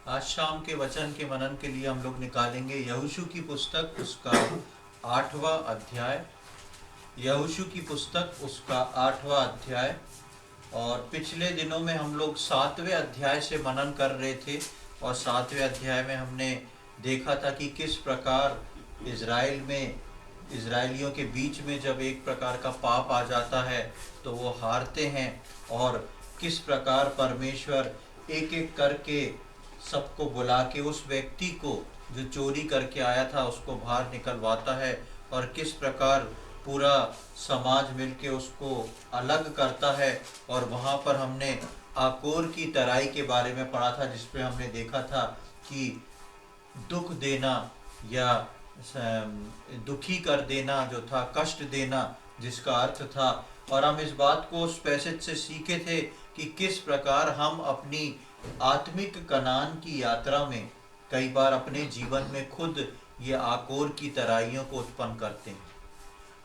आज शाम के वचन के मनन के लिए हम लोग निकालेंगे यहोशू की पुस्तक, उसका 8वां अध्याय। यहोशू की पुस्तक, उसका 8वां अध्याय। और पिछले दिनों में हम लोग 7वें अध्याय से मनन कर रहे थे, और 7वें अध्याय में हमने देखा था कि किस प्रकार इज़राइल में, इज़राइलियों के बीच में जब एक प्रकार का पाप आ जाता है तो वो हारते हैं, और किस प्रकार परमेश्वर एक एक करके सबको बुला के उस व्यक्ति को जो चोरी करके आया था उसको बाहर निकलवाता है, और किस प्रकार पूरा समाज मिलके उसको अलग करता है। और वहाँ पर हमने आकोर की तराई के बारे में पढ़ा था, जिसपे हमने देखा था कि दुख देना या दुखी कर देना जो था, कष्ट देना जिसका अर्थ था। और हम इस बात को उस पैसेज से सीखे थे कि किस प्रकार हम अपनी आत्मिक कनान की यात्रा में कई बार अपने जीवन में खुद ये आकोर की तराइयों को उत्पन्न करते हैं।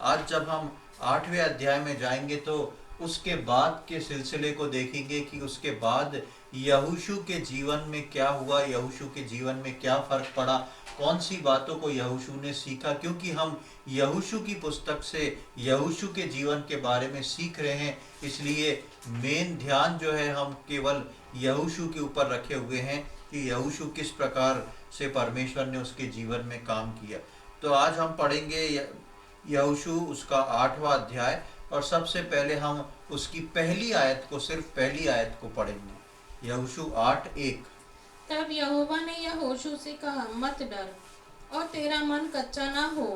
आज जब हम 8वें अध्याय में जाएंगे तो उसके बाद के सिलसिले को देखेंगे कि उसके बाद यहोशू के जीवन में क्या हुआ, यहोशू के जीवन में क्या फर्क पड़ा, कौन सी बातों को यहोशू ने सीखा। क्योंकि हम यहोशू की पुस्तक से यहोशू के जीवन के बारे में सीख रहे हैं, इसलिए मेन ध्यान जो है हम केवल यहोशू के ऊपर रखे हुए हैं कि यहोशू किस प्रकार से परमेश्वर ने उसके जीवन में काम किया। तो आज हम पढ़ेंगे यहोशू उसका 8वां अध्याय, और सबसे पहले हम उसकी पहली आयत को, सिर्फ पहली आयत को पढ़ेंगे। यहोशू 8:1। तब यहोवा ने यहोशू से कहा, मत डर और तेरा मन कच्चा ना हो।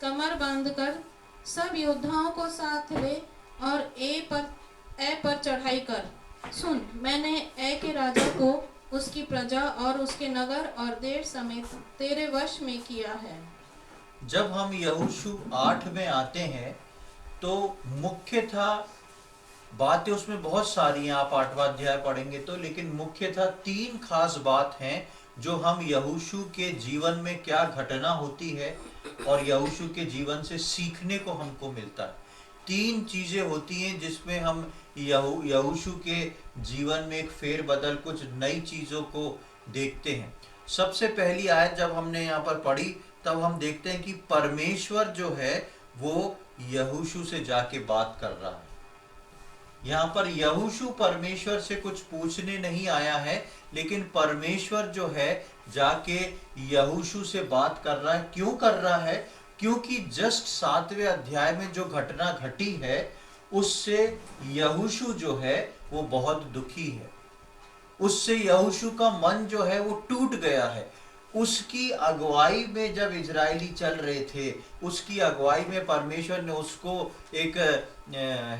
कमर बांधकर सब योद्धाओं को साथ ले और ए पर चढ़ाई कर। सुन, मैंने ए के राजा को, उसकी प्रजा और उसके नगर और देश समेत तेरे वश में किया है। जब हम यहोशू 8 में आते हैं तो मुख्य था बातें, उसमें बहुत सारी हैं, आप 8वां अध्याय पढ़ेंगे तो, लेकिन मुख्य था 3 खास बात हैं जो हम यहोशू के जीवन में क्या घटना होती है और यहोशू के जीवन से सीखने को हमको मिलता है। 3 चीजें होती हैं जिसमें हम यहोशू के जीवन में एक फेरबदल, कुछ नई चीजों को देखते हैं। सबसे पहली आयत जब हमने यहाँ पर पढ़ी तब हम देखते हैं कि परमेश्वर जो है वो यहोशू से जाके बात कर रहा है। यहाँ पर यहोशू परमेश्वर से कुछ पूछने नहीं आया है, लेकिन परमेश्वर जो है जाके यहोशू से बात कर रहा है। क्यों कर रहा है? क्योंकि जस्ट 7वें अध्याय में जो घटना घटी है उससे यहोशू जो है वो बहुत दुखी है। उससे यहोशू का मन जो है वो टूट गया है। उसकी अगुवाई में जब इजरायली चल रहे थे, उसकी अगुवाई में परमेश्वर ने उसको एक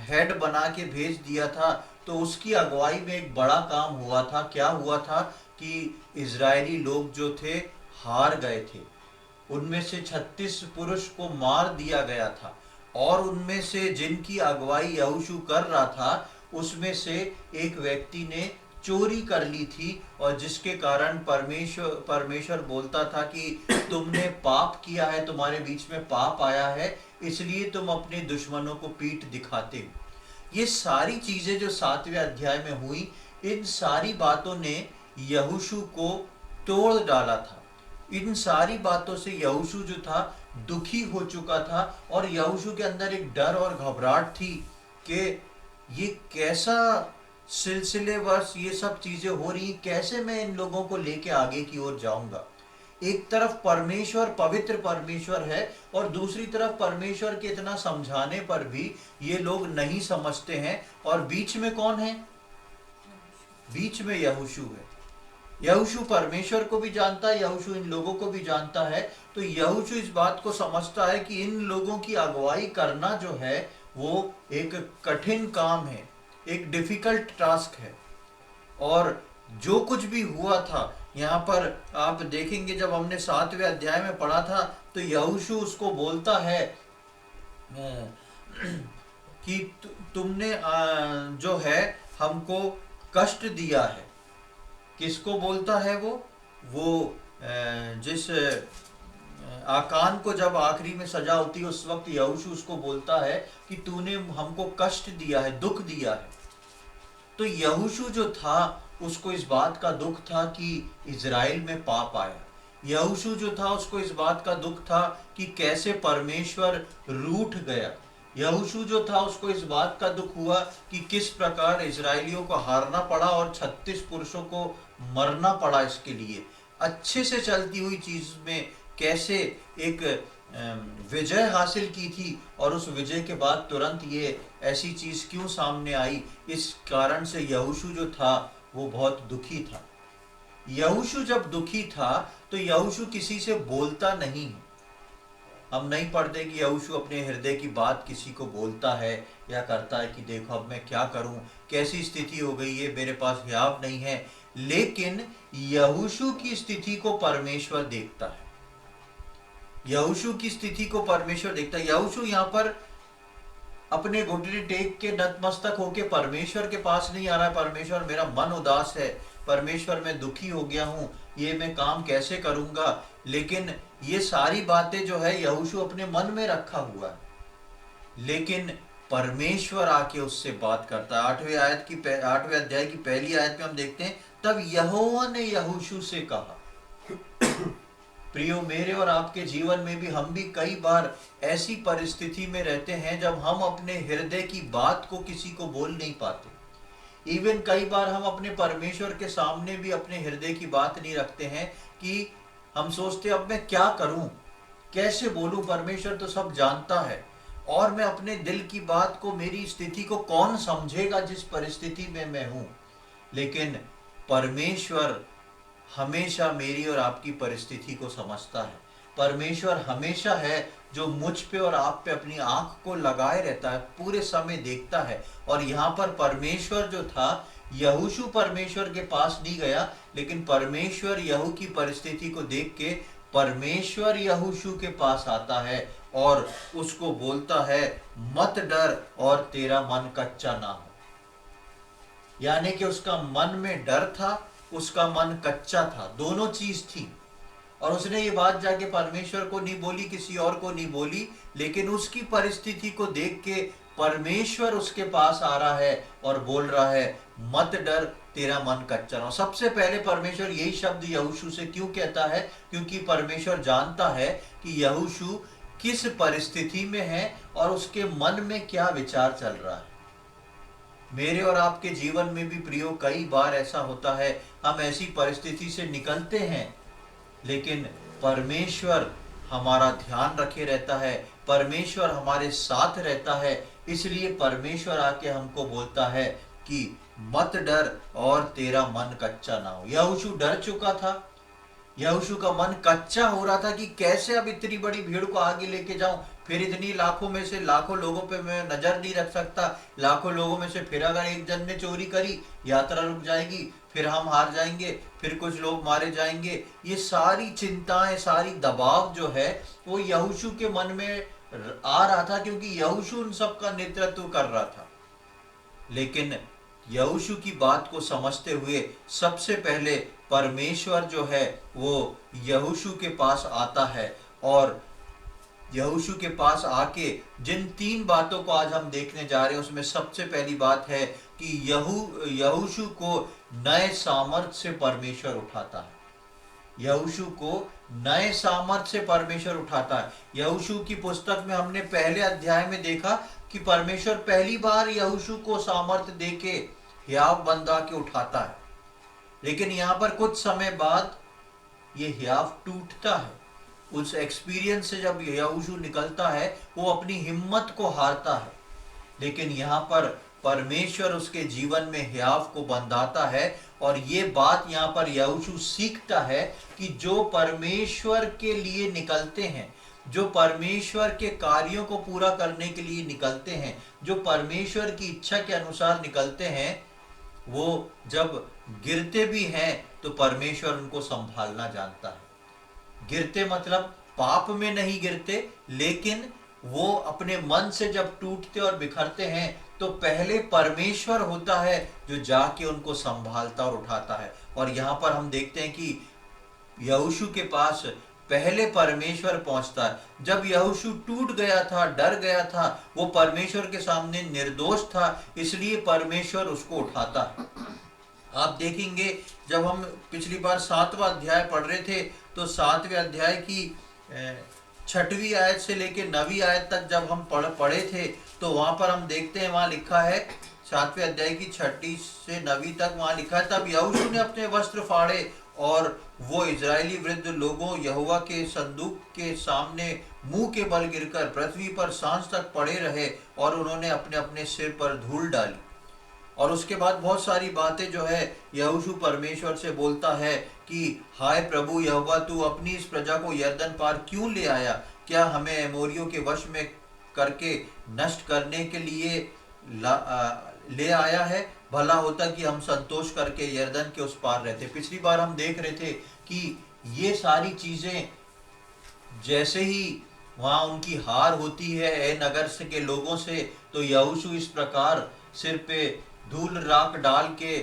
हेड बना के भेज दिया था, तो उसकी अगुवाई में एक बड़ा काम हुआ था। क्या हुआ था कि इजरायली लोग जो थे हार गए थे। उनमें से 36 पुरुष को मार दिया गया था, और उनमें से जिनकी अगुवाई यहोशू कर रहा था उसमें से एक व्यक्ति ने चोरी कर ली थी, और जिसके कारण परमेश्वर बोलता था कि तुमने पाप किया है, तुम्हारे बीच में पाप आया है, इसलिए तुम अपने दुश्मनों को पीठ दिखाते हो। ये सारी चीजें जो 7वें अध्याय में हुई, इन सारी बातों ने यहोशू को तोड़ डाला था। इन सारी बातों से यहोशू जो था दुखी हो चुका था, और यहोशू के अंदर एक डर और घबराहट थी कि ये कैसा सिलसिलेवर्स ये सब चीजें हो रही, कैसे मैं इन लोगों को लेके आगे की ओर जाऊंगा। एक तरफ परमेश्वर, पवित्र परमेश्वर है, और दूसरी तरफ परमेश्वर के इतना समझाने पर भी ये लोग नहीं समझते हैं। और बीच में कौन है? बीच में यहोशू है। यहोशू परमेश्वर को भी जानता है, यहोशू इन लोगों को भी जानता है। तो यहोशू इस बात को समझता है कि इन लोगों की अगुवाई करना जो है वो एक कठिन काम है, एक डिफिकल्ट टास्क है। और जो कुछ भी हुआ था यहाँ पर आप देखेंगे, जब हमने 7वें अध्याय में पढ़ा था तो यहोशू उसको बोलता है कि तुमने जो है हमको कष्ट दिया है। किसको बोलता है वो जिस आकान को जब आखिरी में सजा होती है उस वक्त यहोशू उसको बोलता है कि तूने हमको कष्ट दिया है, दुख दिया है। तो यहोशू जो था उसको इस बात का दुख था कि इज़राइल में पाप आया। यहोशू जो था उसको इस बात का दुख था कि कैसे परमेश्वर रूठ गया। यहोशू जो था उसको इस बात का दुख हुआ कि किस प्रकार इजरायलियों को हारना पड़ा और 36 पुरुषों को मरना पड़ा। इसके लिए अच्छे से चलती हुई चीज में कैसे एक विजय हासिल की थी और उस विजय के बाद तुरंत ये ऐसी चीज क्यों सामने आई। इस कारण से यहोशू जो था वो बहुत दुखी था। यहोशू जब दुखी था तो यहोशू किसी से बोलता नहीं है। हम नहीं पढ़ते कि यहोशू अपने हृदय की बात किसी को बोलता है या करता है कि देखो अब मैं क्या करूं, कैसी स्थिति हो गई है, मेरे पास हियाव नहीं है। लेकिन यहोशू की स्थिति को परमेश्वर देखता है। यहोशू की स्थिति को परमेश्वर देखता है। यहोशू यहाँ पर अपने घुटने टेक के नतमस्तक होके परमेश्वर के पास नहीं आ रहा है, परमेश्वर मेरा मन उदास है, परमेश्वर मैं दुखी हो गया हूं, ये मैं काम कैसे करूंगा। लेकिन ये सारी बातें जो है यहोशू अपने मन में रखा हुआ है। लेकिन परमेश्वर आके उससे बात करता है। 8वें अध्याय की पहली आयत में हम देखते हैं, तब यहोवा ने यहोशू से कहा। प्रियो, मेरे और आपके जीवन में भी हम भी कई बार ऐसी परिस्थिति में रहते हैं जब हम अपने हृदय की बात को किसी को बोल नहीं पाते। इवन कई बार हम अपने परमेश्वर के सामने भी अपने हृदय की बात नहीं रखते हैं कि हम सोचते अब मैं क्या करूं, कैसे बोलूं, परमेश्वर तो सब जानता है और मैं अपने दिल की बात को, मेरी स्थिति को कौन समझेगा जिस परिस्थिति में मैं हूं। लेकिन परमेश्वर हमेशा मेरी और आपकी परिस्थिति को समझता है। परमेश्वर हमेशा है जो मुझ पे और आप पे अपनी आंख को लगाए रहता है, पूरे समय देखता है। और यहाँ पर परमेश्वर जो था, यहोशू परमेश्वर के पास नहीं गया, लेकिन परमेश्वर यहू की परिस्थिति को देख के परमेश्वर यहोशू के पास आता है और उसको बोलता है, मत डर और तेरा मन कच्चा ना हो। यानी कि उसका मन में डर था, उसका मन कच्चा था, दोनों चीज थी। और उसने ये बात जाके परमेश्वर को नहीं बोली, किसी और को नहीं बोली, लेकिन उसकी परिस्थिति को देख के परमेश्वर उसके पास आ रहा है और बोल रहा है, मत डर, तेरा मन कच्चा ना हो। सबसे पहले परमेश्वर यही शब्द यहोशू से क्यों कहता है? क्योंकि परमेश्वर जानता है कि यहोशू किस परिस्थिति में है और उसके मन में क्या विचार चल रहा है। मेरे और आपके जीवन में भी प्रियो कई बार ऐसा होता है, हम ऐसी परिस्थिति से निकलते हैं, लेकिन परमेश्वर हमारा ध्यान रखे रहता है, परमेश्वर हमारे साथ रहता है। इसलिए परमेश्वर आके हमको बोलता है कि मत डर और तेरा मन कच्चा ना हो। यहोशू डर चुका था, यहोशू का मन कच्चा हो रहा था कि कैसे अब इतनी बड़ी भीड़ को आगे लेके जाऊं, फिर इतनी लाखों में से लाखों लोगों पे मैं नजर नहीं रख सकता, लाखों लोगों में से फिर अगर एक जन ने चोरी करी, यात्रा रुक जाएगी, फिर हम हार जाएंगे, फिर कुछ लोग मारे जाएंगे। ये सारी चिंताएं, सारी दबाव जो है वो यहोशू के मन में आ रहा था, क्योंकि यहोशू उन सब का नेतृत्व कर रहा था। लेकिन यहोशू की बात को समझते हुए सबसे पहले परमेश्वर जो है वो यहोशू के पास आता है और यहोशू के पास आके जिन 3 बातों को आज हम देखने जा रहे हैं, उसमें सबसे पहली बात है कि यहोशू को नए सामर्थ से परमेश्वर उठाता है। यहोशू को नए सामर्थ से परमेश्वर उठाता है। यहोशू की पुस्तक में हमने पहले अध्याय में देखा कि परमेश्वर पहली बार यहोशू को सामर्थ देके हियाव बंधा के उठाता है, लेकिन यहाँ पर कुछ समय बाद ये हियाव टूटता है। उस एक्सपीरियंस से जब यहोशू निकलता है वो अपनी हिम्मत को हारता है, लेकिन यहाँ पर परमेश्वर उसके जीवन में हियाव को बंधाता है। और ये बात यहाँ पर यहोशू सीखता है कि जो परमेश्वर के लिए निकलते हैं, जो परमेश्वर के कार्यों को पूरा करने के लिए निकलते हैं, जो परमेश्वर की इच्छा के अनुसार निकलते हैं, वो जब गिरते भी हैं तो परमेश्वर उनको संभालना जानता है। गिरते मतलब पाप में नहीं गिरते, लेकिन वो अपने मन से जब टूटते और बिखरते हैं तो पहले परमेश्वर होता है जो जाके उनको संभालता और उठाता है। और यहाँ पर हम देखते हैं कि यहोशू के पास पहले परमेश्वर पहुंचता है। जब यहोशू टूट गया था, डर गया था, वो परमेश्वर के सामने निर्दोष था, इसलिए परमेश्वर उसको उठाता है। आप देखेंगे जब हम पिछली बार 7वां अध्याय पढ़ रहे थे तो 7वें अध्याय की 6वीं आयत से लेकर 9वीं आयत तक जब हम पढ़े थे तो वहां पर हम देखते हैं, वहां लिखा है 7वें अध्याय की 6 से 9वीं तक, वहां लिखा है तब यहोशू ने अपने वस्त्र फाड़े और वो इजरायली वृद्ध लोगों यहोवा के संदूक के सामने मुंह के बल गिरकर पृथ्वी पर सांझ तक पड़े रहे और उन्होंने अपने अपने सिर पर धूल डाली। और उसके बाद बहुत सारी बातें जो है यहोशू परमेश्वर से बोलता है कि हाय प्रभु यहोवा, तू अपनी इस प्रजा को यरदन पार क्यों ले आया? क्या हमें एमोरियों के वश में करके नष्ट करने के लिए ले आया है? भला होता कि हम संतोष करके यरदन के उस पार रहते। पिछली बार हम देख रहे थे कि ये सारी चीजें जैसे ही वहां उनकी हार होती है ए नगर से के लोगों से, तो यहोशू इस प्रकार सिर पे धूल राख डाल के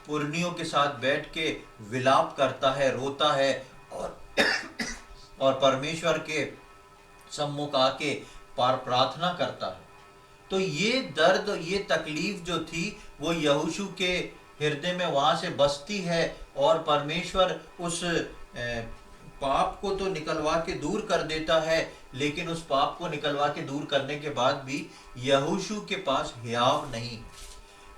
पुरनियों के साथ बैठ के विलाप करता है, रोता है और और परमेश्वर के सम्मुख आके प्रार्थना करता है। तो ये दर्द, ये तकलीफ जो थी वो यहोशू के हृदय में वहां से बसती है और परमेश्वर उस पाप को तो निकलवा के दूर कर देता है, लेकिन उस पाप को निकलवा के दूर करने के बाद भी यहोशू के पास हियाव नहीं।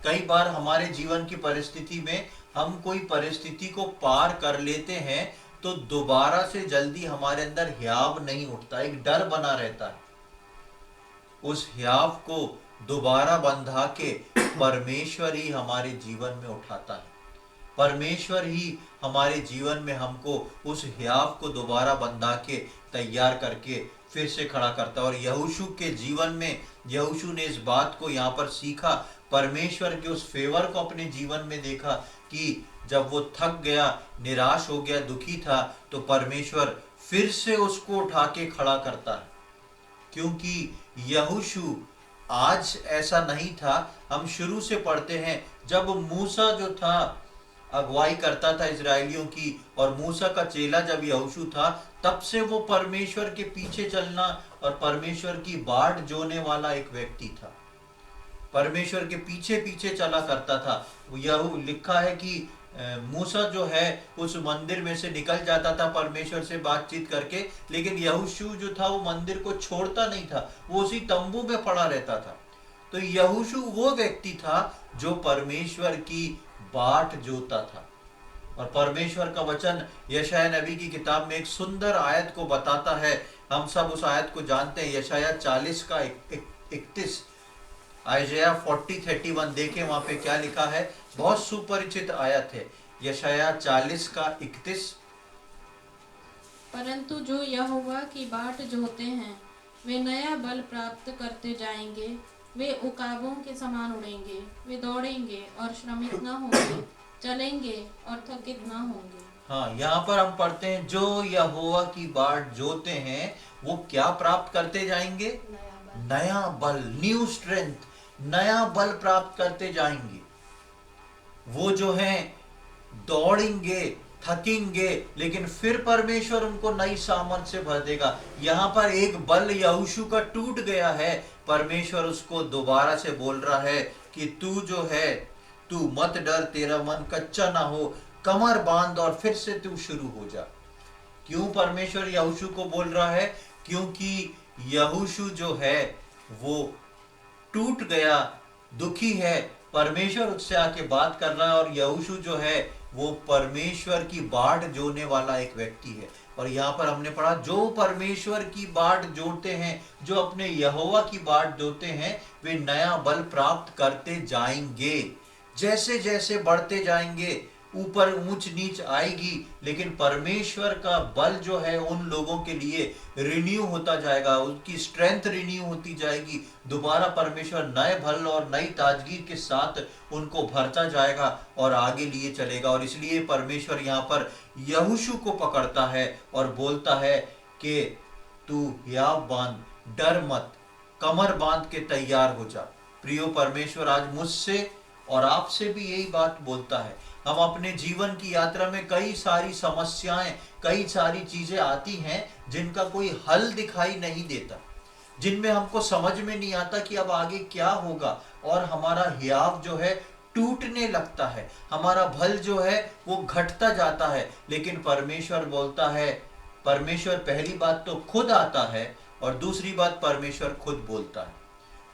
कई बार हमारे जीवन की परिस्थिति में हम कोई परिस्थिति को पार कर लेते हैं तो दोबारा से जल्दी हमारे अंदर हियाव नहीं उठता, एक डर बना रहता है। उस हियाव को दोबारा बंधा के परमेश्वर ही हमारे जीवन में उठाता है। परमेश्वर ही हमारे जीवन में हमको उस हियाव को दोबारा बंधा के तैयार करके फिर से खड़ा करता है। और यहोशू के जीवन में यहोशू ने इस बात को यहाँ पर सीखा, परमेश्वर के उस फेवर को अपने जीवन में देखा कि जब वो थक गया, निराश हो गया, दुखी था, तो परमेश्वर फिर से उसको उठा के खड़ा करता है। क्योंकि यहोशू आज ऐसा नहीं था। हम शुरू से पढ़ते हैं जब मूसा जो था अगुवाई करता था इजरायलियों की, और मूसा का चेला जब यहोशू था, तब से वो परमेश्वर के पीछे चलना और परमेश्वर की बाट जोने वाला एक व्यक्ति था। परमेश्वर के पीछे पीछे चला करता था। यह लिखा है कि मूसा जो है उस मंदिर में से निकल जाता था परमेश्वर से बातचीत करके, लेकिन यहोशू जो था वो मंदिर को छोड़ता नहीं था, वो उसी तंबू में पड़ा रहता था। तो यहोशू वो व्यक्ति था जो परमेश्वर की बाट जोता था। और परमेश्वर का वचन यशाया नबी की किताब में एक सुंदर आयत को बताता है। हम सब उस आयत को जानते हैं, यशाया 40 का 31, आइज़ाया 40:31 देखें वहां पे क्या लिखा है। बहुत सुपरिचित आयत है, यशाया 40 का 31। परंतु जो यहोवा की बाट जोते हैं वे नया बल प्राप्त करते जाएंगे, वे उकाबों के समान उड़ेंगे, वे दौड़ेंगे और श्रमित न होंगे, चलेंगे और थकित न होंगे। हाँ, यहाँ पर हम पढ़ते हैं जो यहोवा की बाट जोते हैं वो क्या प्राप्त करते जाएंगे? नया बल, न्यू स्ट्रेंथ, नया बल प्राप्त करते जाएंगे। वो जो हैं दौड़ेंगे, थकेंगे, लेकिन फिर परमेश्वर उनको नई सामर्थ से भर देगा। यहाँ पर एक बल यहोशू का टूट गया है, परमेश्वर उसको दोबारा से बोल रहा है कि तू जो है, तू मत डर, तेरा मन कच्चा ना हो, कमर बांध और फिर से तू शुरू हो जा। क्यों परमेश्वर यहोशू को बोल रहा है? क्योंकि यहोशू जो है वो टूट गया, दुखी है, परमेश्वर उससे आके बात कर रहा है, और यहोशू जो है वो परमेश्वर की बाट जोड़ने वाला एक व्यक्ति है। और यहाँ पर हमने पढ़ा जो परमेश्वर की बाट जोड़ते हैं, जो अपने यहोवा की बाट जोड़ते हैं, वे नया बल प्राप्त करते जाएंगे। जैसे जैसे बढ़ते जाएंगे, ऊपर ऊंच नीच आएगी, लेकिन परमेश्वर का बल जो है उन लोगों के लिए रिन्यू होता जाएगा, उनकी स्ट्रेंथ रिन्यू होती जाएगी। दोबारा परमेश्वर नए बल और नई ताजगी के साथ उनको भरता जाएगा और आगे लिए चलेगा। और इसलिए परमेश्वर यहाँ पर यहोशू को पकड़ता है और बोलता है कि तू हियाव बांध, डर मत, कमर बांध के तैयार हो जा। प्रियो, परमेश्वर आज मुझसे और आपसे भी यही बात बोलता है। हम अपने जीवन की यात्रा में कई सारी समस्याएं, कई सारी चीजें आती हैं जिनका कोई हल दिखाई नहीं देता, जिनमें हमको समझ में नहीं आता कि अब आगे क्या होगा, और हमारा हियाव जो है टूटने लगता है, हमारा बल जो है वो घटता जाता है। लेकिन परमेश्वर बोलता है, परमेश्वर पहली बात तो खुद आता है और दूसरी बात परमेश्वर खुद बोलता है।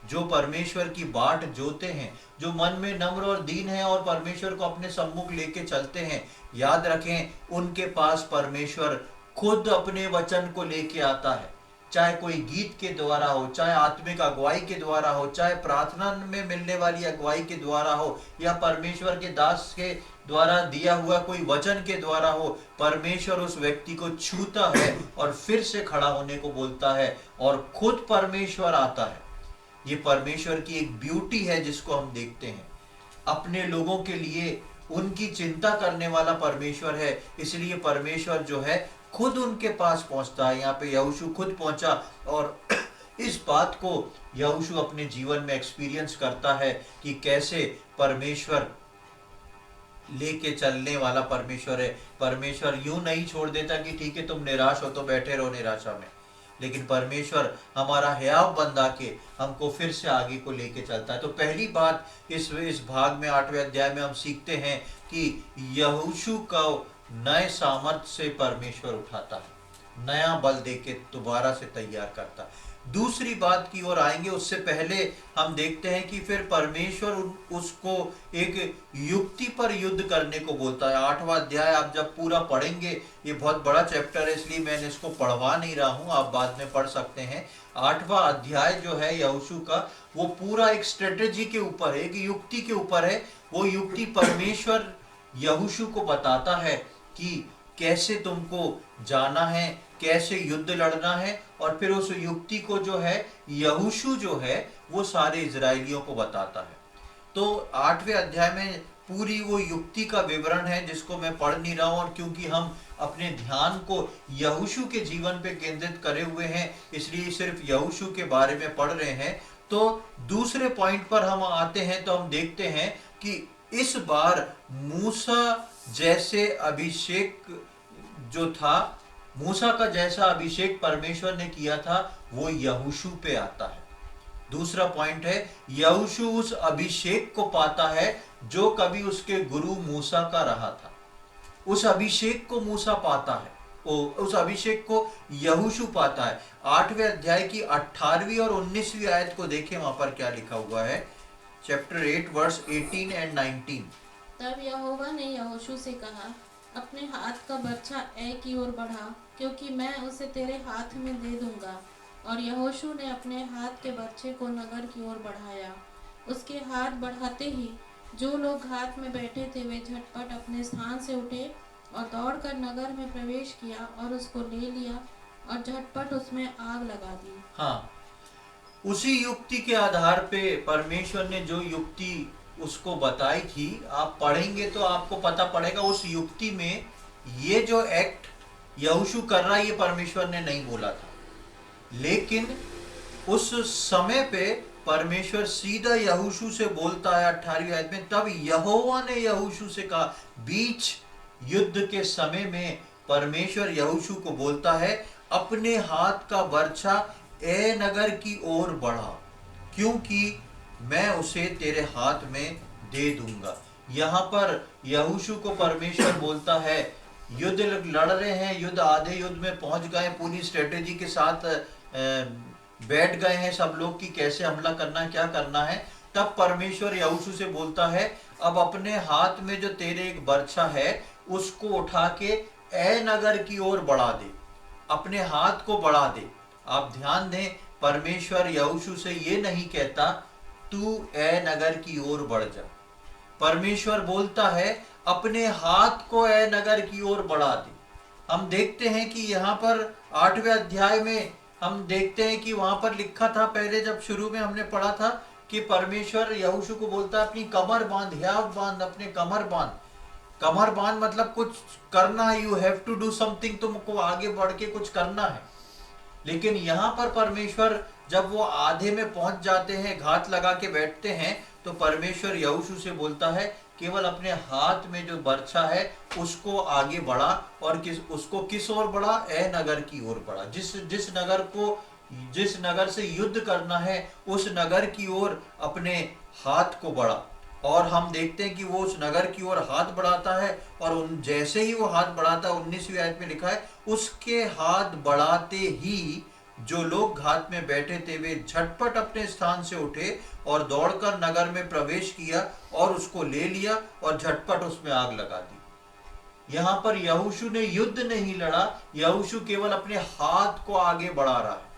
जो परमेश्वर की बाट जोते हैं, जो मन में नम्र और दीन है और परमेश्वर को अपने सम्मुख लेके चलते हैं, याद रखें उनके पास परमेश्वर खुद अपने वचन को लेके आता है। चाहे कोई गीत के द्वारा हो, चाहे आत्मिक अगुवाई के द्वारा हो, चाहे प्रार्थना में मिलने वाली अगुवाई के द्वारा हो, या परमेश्वर के दास के द्वारा दिया हुआ कोई वचन के द्वारा हो, परमेश्वर उस व्यक्ति को छूता है और फिर से खड़ा होने को बोलता है और खुद परमेश्वर आता है। ये परमेश्वर की एक ब्यूटी है जिसको हम देखते हैं। अपने लोगों के लिए उनकी चिंता करने वाला परमेश्वर है, इसलिए परमेश्वर जो है खुद उनके पास पहुंचता है। यहाँ पे यहोशू खुद पहुंचा और इस बात को यहोशू अपने जीवन में एक्सपीरियंस करता है कि कैसे परमेश्वर लेके चलने वाला परमेश्वर है। परमेश्वर यूं नहीं छोड़ देता कि ठीक है तुम निराश हो तो बैठे रहो निराशा में, लेकिन परमेश्वर हमारा हयाव बंदा के हमको फिर से आगे को लेके चलता है। तो पहली बात इस भाग में 8वें अध्याय में हम सीखते हैं कि यहोशू को नए सामर्थ से परमेश्वर उठाता है, नया बल देके दोबारा से तैयार करता है। दूसरी बात की ओर आएंगे, उससे पहले हम देखते हैं कि फिर परमेश्वर उसको एक युक्ति पर युद्ध करने को बोलता है। 8वां अध्याय आप जब पूरा पढ़ेंगे, ये बहुत बड़ा चैप्टर है इसलिए मैंने इसको पढ़वा नहीं रहा हूं, आप बाद में पढ़ सकते हैं। 8वां अध्याय जो है यहोशू का, वो पूरा एक स्ट्रेटेजी के ऊपर है, एक युक्ति के ऊपर है। वो युक्ति परमेश्वर यहोशू को बताता है कि कैसे तुमको जाना है, कैसे युद्ध लड़ना है, और फिर उस युक्ति को जो है यहोशू जो है वो सारे इजरायलियों को बताता है। तो 8वें अध्याय में पूरी वो युक्ति का विवरण है जिसको मैं पढ़ नहीं रहा हूं, और क्योंकि हम अपने ध्यान को यहोशू के जीवन पे केंद्रित करे हुए हैं इसलिए सिर्फ यहोशू के बारे में पढ़ रहे हैं। तो दूसरे पॉइंट पर हम आते हैं तो हम देखते हैं कि इस बार मूसा जैसे अभिषेक जो था, मूसा का जैसा अभिषेक परमेश्वर ने किया था वो यहोशू पे आता है। दूसरा पॉइंट है, यहोशू उस अभिषेक को पाता है जो कभी उसके गुरु मूसा का रहा था। उस अभिषेक को मूसा पाता है, उस अभिषेक को यहोशू पाता है। 8वें अध्याय की 18वीं और 19वीं आयत को देखें, वहां पर क्या लिखा हुआ है। Chapter 8 verse 18 and 19। तब यहोवा ने यहोशू से कहा, अपने हाथ का बर्छा ए की ओर बढ़ा, क्योंकि मैं उसे तेरे हाथ में दे दूंगा। और यहोशू ने अपने हाथ के बर्छे को नगर की ओर बढ़ाया। उसके हाथ बढ़ाते ही जो लोग हाथ में बैठे थे वे झटपट अपने स्थान से उठे और दौड़कर नगर में प्रवेश किया और उसको ले लिया और झटपट उसमें आग लगा दी। हाँ, उसी युक्ति के आधार पे परमेश्वर ने जो युक्ति उसको बताई थी, आप पढ़ेंगे तो आपको पता पड़ेगा उस युक्ति में ये जो एक्ट यहोशू कर रहा है ये परमेश्वर ने नहीं बोला था, लेकिन उस समय पे परमेश्वर सीधा यहोशू से बोलता है 18वीं आयत में। तब यहोवा ने यहोशू से कहा, बीच युद्ध के समय में परमेश्वर यहोशू को बोलता है, अपने हाथ का बर्छा ए नगर की ओर बढ़ा, क्योंकि मैं उसे तेरे हाथ में दे दूंगा। यहाँ पर यहोशू को परमेश्वर बोलता है, युद्ध लड़ रहे हैं, युद्ध आधे युद्ध में पहुंच गए, पूरी स्ट्रेटेजी के साथ बैठ गए हैं सब लोग कि कैसे हमला करना है, क्या करना है। तब परमेश्वर यहोशू से बोलता है, अब अपने हाथ में जो तेरे एक बर्छा है उसको उठा के ए नगर की ओर बढ़ा दे, अपने हाथ को बढ़ा दे। आप ध्यान दें, परमेश्वर यहोशू से ये नहीं कहता तू ए नगर की ओर बढ़ जा। परमेश्वर बोलता है अपने हाथ को ए नगर की ओर बढ़ा दे। हम देखते हैं कि यहाँ पर 8वें अध्याय में हम देखते हैं कि वहां पर लिखा था, पहले जब शुरू में हमने पढ़ा था कि परमेश्वर यहोशू को बोलता है अपनी कमर बांध, हयाव बांध, अपने कमर बांध। कमर बांध मतलब कुछ करना है, you have to do something, तुमको आगे बढ़ के कुछ करना है। लेकिन यहाँ पर परमेश्वर जब वो आधे में पहुंच जाते हैं, घात लगा के बैठते हैं, तो परमेश्वर यहोशू से बोलता है केवल अपने हाथ में जो बर्छा है उसको आगे बढ़ा, और उसको किस ओर बढ़ा? ए नगर की ओर बढ़ा। जिस नगर से युद्ध करना है उस नगर की ओर अपने हाथ को बढ़ा। और हम देखते हैं कि वो उस नगर की ओर हाथ बढ़ाता है, और उन जैसे ही वो हाथ बढ़ाता है, 19वीं आयत में लिखा है, उसके हाथ बढ़ाते ही जो लोग घात में बैठे थे वे झटपट अपने स्थान से उठे और दौड़कर नगर में प्रवेश किया और उसको ले लिया और झटपट उसमें आग लगा दी। यहां पर यहोशू ने युद्ध नहीं लड़ा, यहोशू केवल अपने हाथ को आगे बढ़ा रहा है।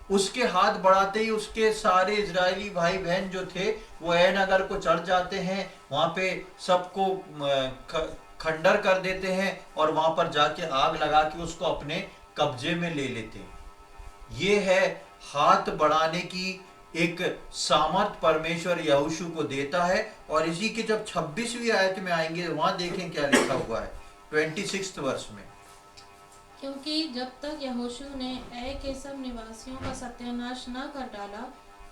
उसके हाथ बढ़ाते ही उसके सारे इजरायली भाई बहन जो थे वो ए नगर को चढ़ जाते हैं, वहां पे सबको खंडर कर देते हैं और वहां पर जाके आग लगा के उसको अपने कब्जे में ले लेते हैं। ये है हाथ बढ़ाने की एक सामर्थ परमेश्वर यहोशू को देता है। और इसी के जब 26वीं आयत में आएंगे वहां देखें क्या लिखा हुआ है 26 वर्ष में। क्योंकि जब तक यहोशू ने ऐ के सब निवासियों का सत्यानाश न कर डाला,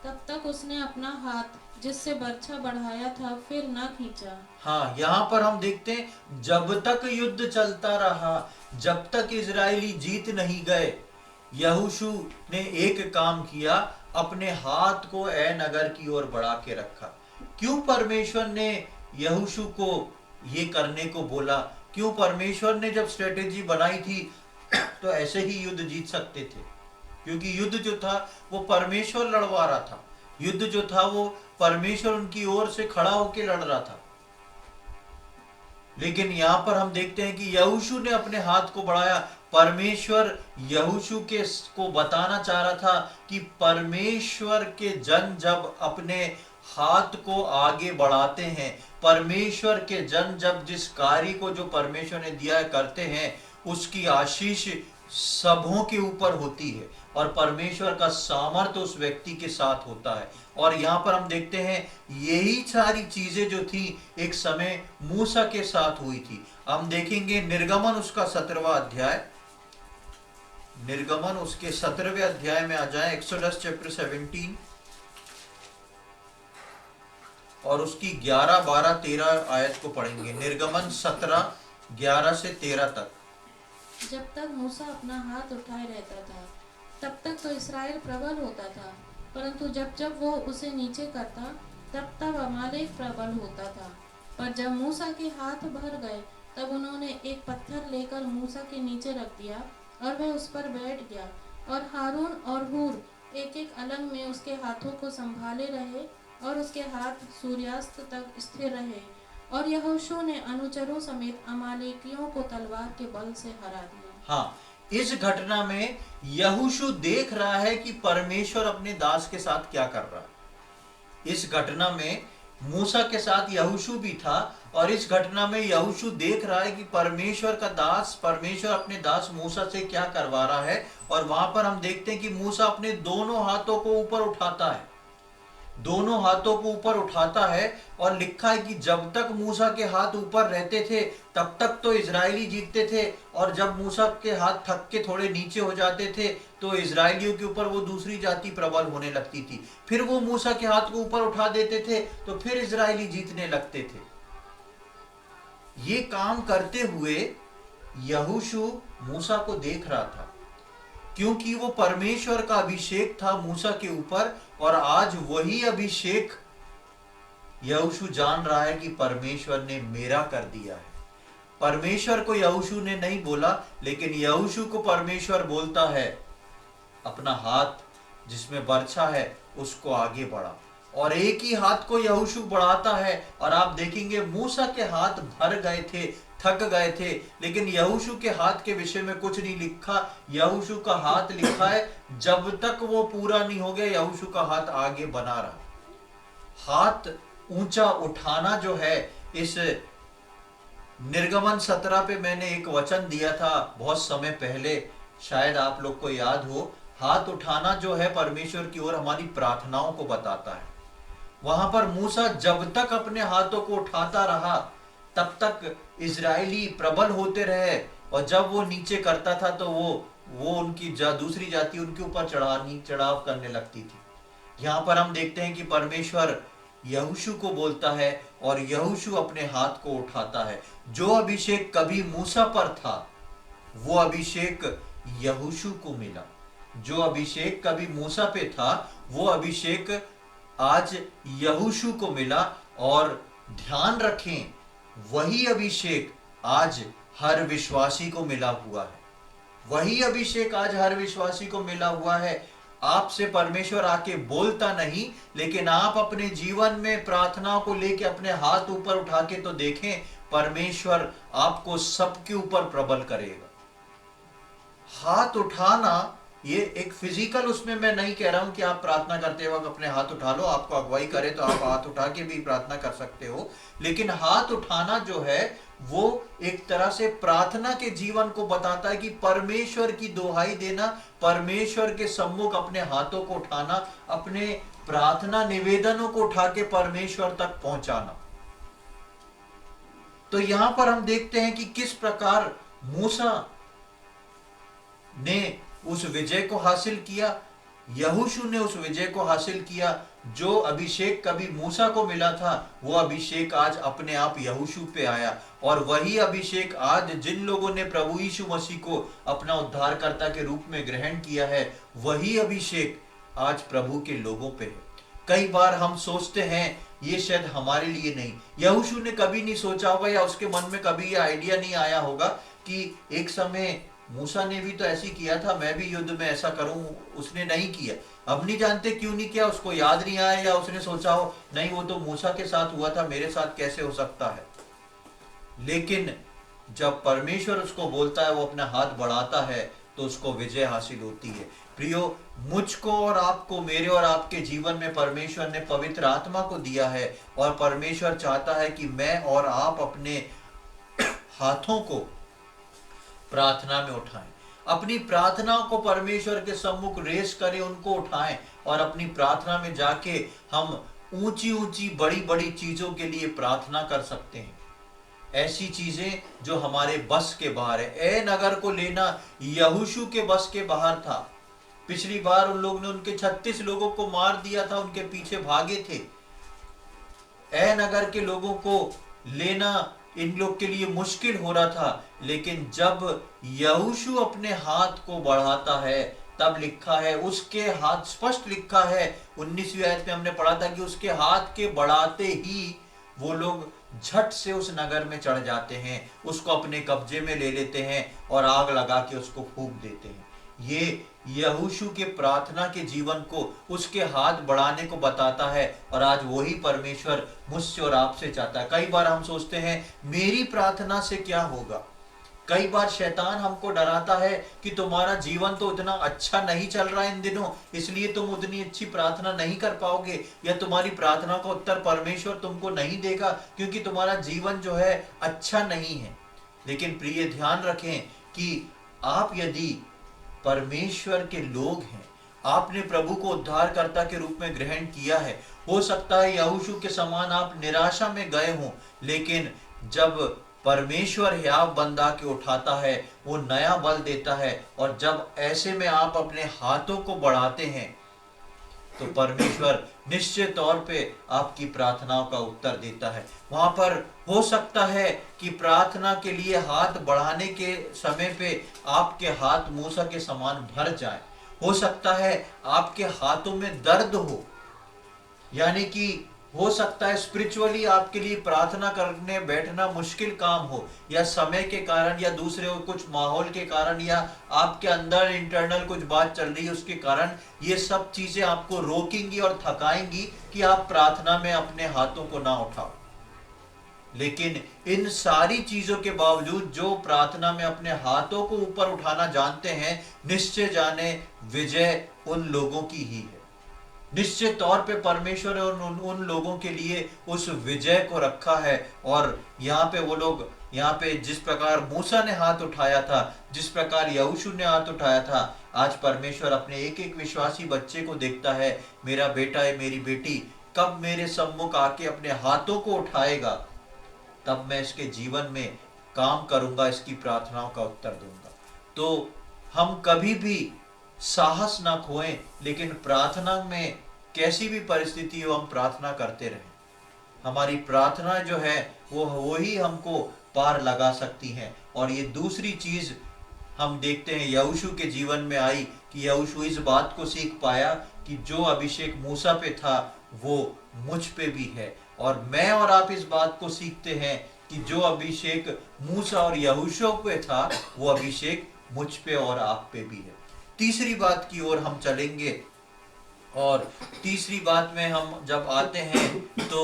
तब तक उसने अपना हाथ जिससे बर्छा बढ़ाया था फिर न खींचा। हाँ, यहाँ पर हम देखते हैं जब तक युद्ध चलता रहा, जब तक इजरायली जीत नहीं गए, यहोशू ने एक काम किया, अपने हाथ को ए नगर की ओर बढ़ा के रखा। क्यों परमेश्वर ने यहोशू को ये करने को बोला? क्यों परमेश्वर ने जब स्ट्रेटेजी बनाई थी तो ऐसे ही युद्ध जीत सकते थे? क्योंकि युद्ध जो था वो परमेश्वर लड़वा रहा था, युद्ध जो था वो परमेश्वर उनकी ओर से खड़ा होकर लड़ रहा था। लेकिन यहां पर हम देखते हैं कि यहोशू ने अपने हाथ को बढ़ाया। परमेश्वर यहोशू के को बताना चाह रहा था कि परमेश्वर के जन जब अपने हाथ को आगे बढ़ाते हैं, परमेश्वर के जन जब जिस कार्य को जो परमेश्वर ने दिया है करते हैं, उसकी आशीष सबों के ऊपर होती है और परमेश्वर का सामर्थ्य उस व्यक्ति के साथ होता है। और यहाँ पर हम देखते हैं यही सारी चीजें जो थी एक समय मूसा के साथ हुई थी। हम देखेंगे निर्गमन उसका 17वां अध्याय, निर्गमन उसके 17वें अध्याय में आ जाए, एक्सोडस चैप्टर 17 और उसकी 11, 12, 13 आयत को पढ़ेंगे। निर्गमन 17, 11 से 13 तक। जब तक मूसा अपना हाथ उठाए रहता था तब तक तो इसराइल प्रबल होता था, परंतु जब जब वो उसे नीचे करता तब तब अमालेक प्रबल होता था। पर जब मूसा के हाथ भर गए तब उन्होंने एक पत्थर लेकर मूसा के नीचे रख दिया और वह उस पर बैठ गया, और हारून और हूर एक एक अलग में उसके हाथों को संभाले रहे और उसके हाथ सूर्यास्त तक स्थिर रहे। और यहोशू ने अनुचरों समेत अमालेकियों को तलवार के बल से हरा दिया। हाँ, इस घटना में यहोशू देख रहा है कि परमेश्वर अपने दास के साथ क्या कर रहा है। इस घटना में मूसा के साथ यहोशू भी था और इस घटना में यहोशू देख रहा है कि परमेश्वर का दास, परमेश्वर अपने दास मूसा से क्या करवा रहा है। और वहां पर हम देखते हैं कि मूसा अपने दोनों हाथों को ऊपर उठाता है, दोनों हाथों को ऊपर उठाता है। और लिखा है कि जब तक मूसा के हाथ ऊपर रहते थे तब तक तो इजरायली जीतते थे, और जब मूसा के हाथ थक के थोड़े नीचे हो जाते थे तो इजरायलियों के ऊपर वो दूसरी जाति प्रबल होने लगती थी। फिर वो मूसा के हाथ को ऊपर उठा देते थे तो फिर इजरायली जीतने लगते थे। ये काम करते हुए यहोशू मूसा को देख रहा था, क्योंकि वो परमेश्वर का अभिषेक था मूसा के ऊपर, और आज वही अभिषेक यहोशू जान रहा है कि परमेश्वर ने मेरा कर दिया है। परमेश्वर को यहोशू ने नहीं बोला, लेकिन यहोशू को परमेश्वर बोलता है अपना हाथ जिसमें बर्छा है उसको आगे बढ़ा, और एक ही हाथ को यहोशू बढ़ाता है। और आप देखेंगे मूसा के हाथ भर गए थे, थक गए थे, लेकिन यहोशू के हाथ के विषय में कुछ नहीं लिखा। यहोशू का हाथ लिखा है जब तक वो पूरा नहीं हो गया यहोशू का हाथ आगे बना रहा। हाथ ऊंचा उठाना जो है, इस निर्गमन 17 पे मैंने एक वचन दिया था बहुत समय पहले, शायद आप लोग को याद हो। हाथ उठाना जो है परमेश्वर की ओर हमारी प्रार्थनाओं को बताता है। वहां पर मूसा जब तक अपने हाथों को उठाता रहा तब तक इजरायली प्रबल होते रहे, और जब वो नीचे करता था तो वो उनकी दूसरी जाति उनके ऊपर चढ़ाव करने लगती थी। यहाँ पर हम देखते हैं कि परमेश्वर यहोशू को बोलता है और यहोशू अपने हाथ को उठाता है। जो अभिषेक कभी मूसा पर था वो अभिषेक यहोशू को मिला, जो अभिषेक कभी मूसा पे था वो अभिषेक आज यहोशू को मिला। और ध्यान रखें, वही अभिषेक आज हर विश्वासी को मिला हुआ है। वही अभिषेक आज हर विश्वासी को मिला हुआ है। आपसे परमेश्वर आके बोलता नहीं, लेकिन आप अपने जीवन में प्रार्थनाओं को लेके अपने हाथ ऊपर उठा के तो देखें, परमेश्वर आपको सबके ऊपर प्रबल करेगा। हाथ उठाना ये एक फिजिकल, उसमें मैं नहीं कह रहा हूं कि आप प्रार्थना करते वक्त अपने हाथ उठा लो, आपको अगुवाई करे तो आप हाथ उठा के भी प्रार्थना कर सकते हो, लेकिन हाथ उठाना जो है वो एक तरह से प्रार्थना के जीवन को बताता है कि परमेश्वर की दुहाई देना, परमेश्वर के सम्मुख अपने हाथों को उठाना, अपने प्रार्थना निवेदनों को उठा के परमेश्वर तक पहुंचाना। तो यहां पर हम देखते हैं कि किस प्रकार मूसा ने उस विजय को हासिल किया, यहोशू ने उस विजय को हासिल किया। जो अभिषेक कभी मूसा को मिला था, वो अभिषेक आज अपने आप यहोशू पे आया, और वही अभिषेक आज जिन लोगों ने प्रभु यीशु मसीह को अपना उद्धारकर्ता के रूप में ग्रहण किया है, वही अभिषेक आज प्रभु के लोगों पे है। कई बार हम सोचते हैं ये शायद हमारे लिए नहीं, यहोशू ने कभी नहीं सोचा होगा या उसके मन में कभी ये आइडिया नहीं आया होगा कि एक समय मूसा ने भी तो ऐसी किया था, मैं भी युद्ध में ऐसा करूं। उसने नहीं किया। अब नहीं जानते क्यों नहीं किया, उसको याद नहीं आया, या उसने सोचा हो नहीं वो तो मूसा के साथ हुआ था, मेरे साथ कैसे हो सकता है। लेकिन जब परमेश्वर उसको बोलता है, वो अपना हाथ बढ़ाता है, तो उसको विजय हासिल होती है। प्रियो, मुझको और आपको, मेरे और आपके जीवन में परमेश्वर ने पवित्र आत्मा को दिया है, और परमेश्वर चाहता है कि मैं और आप अपने हाथों को प्रार्थना में उठाएं, अपनी प्रार्थनाओं को परमेश्वर के सम्मुख रेस करें, उनको उठाएं, और अपनी प्रार्थना में जाके हम ऊंची ऊंची बड़ी बड़ी चीजों के लिए प्रार्थना कर सकते हैं। ऐसी चीजें जो हमारे बस के बाहर है। ए नगर को लेना यहोशू के बस के बाहर था। पिछली बार उन लोगों ने उनके 36 लोगों को मार दिया था, उनके पीछे भागे थे। ए नगर के लोगों को लेना इन लोग के लिए मुश्किल हो रहा था, लेकिन जब यहोशू अपने हाथ को बढ़ाता है, तब लिखा है उसके हाथ, स्पष्ट लिखा है 19वीं आयत में हमने पढ़ा था कि उसके हाथ के बढ़ाते ही वो लोग झट से उस नगर में चढ़ जाते हैं, उसको अपने कब्जे में ले लेते हैं और आग लगा के उसको फूंक देते हैं। ये यहोशू के प्रार्थना के जीवन को, उसके हाथ बढ़ाने को बताता है, और आज वही परमेश्वर मुझसे और आपसे चाहता है। कई बार हम सोचते हैं मेरी प्रार्थना से क्या होगा। कई बार शैतान हमको डराता है कि तुम्हारा जीवन तो उतना अच्छा नहीं चल रहा है इन दिनों, इसलिए तुम उतनी अच्छी प्रार्थना नहीं कर पाओगे, या तुम्हारी प्रार्थना का उत्तर परमेश्वर तुमको नहीं देगा क्योंकि तुम्हारा जीवन जो है अच्छा नहीं है। लेकिन प्रिय, ध्यान रखें कि आप यदि परमेश्वर के लोग हैं, आपने प्रभु को उद्धारकर्ता के रूप में ग्रहण किया है, हो सकता है यहोशू के समान आप निराशा में गए हों, लेकिन जब परमेश्वर हियाव बंदा के उठाता है, वो नया बल देता है, और जब ऐसे में आप अपने हाथों को बढ़ाते हैं, तो परमेश्वर निश्चित तौर पे आपकी प्रार्थनाओं का उत्तर देता है। वहां पर हो सकता है कि प्रार्थना के लिए हाथ बढ़ाने के समय पे आपके हाथ मूसा के समान भर जाए। हो सकता है आपके हाथों में दर्द हो, यानी कि हो सकता है स्पिरिचुअली आपके लिए प्रार्थना करने बैठना मुश्किल काम हो, या समय के कारण, या दूसरे कुछ माहौल के कारण, या आपके अंदर इंटरनल कुछ बात चल रही है उसके कारण, ये सब चीजें आपको रोकेंगी और थकाएंगी कि आप प्रार्थना में अपने हाथों को ना उठाओ। लेकिन इन सारी चीजों के बावजूद जो प्रार्थना में अपने हाथों को ऊपर उठाना जानते हैं, निश्चय जाने विजय उन लोगों की ही है। निश्चित तौर पे परमेश्वर ने उन लोगों के लिए उस विजय को रखा है। और यहाँ पे वो लोग, यहाँ पे जिस प्रकार मूसा ने हाथ उठाया था, जिस प्रकार यहोशू ने हाथ उठाया था, आज परमेश्वर अपने एक एक विश्वासी बच्चे को देखता है, मेरा बेटा है, मेरी बेटी कब मेरे सम्मुख आके अपने हाथों को उठाएगा, तब मैं इसके जीवन में काम करूंगा, इसकी प्रार्थनाओं का उत्तर दूंगा। तो हम कभी भी साहस ना खोएं, लेकिन प्रार्थना में कैसी भी परिस्थिति हो, हम प्रार्थना करते रहें। हमारी प्रार्थना जो है वो ही हमको पार लगा सकती है। और ये दूसरी चीज हम देखते हैं यहोशू के जीवन में आई कि यहोशू इस बात को सीख पाया कि जो अभिषेक मूसा पे था वो मुझ पे भी है। और मैं और आप इस बात को सीखते हैं कि जो अभिषेक मूसा और यहोशू पे था वो अभिषेक मुझ पे और आप पे भी है। तीसरी बात की ओर हम चलेंगे और तीसरी बात में हम जब आते हैं तो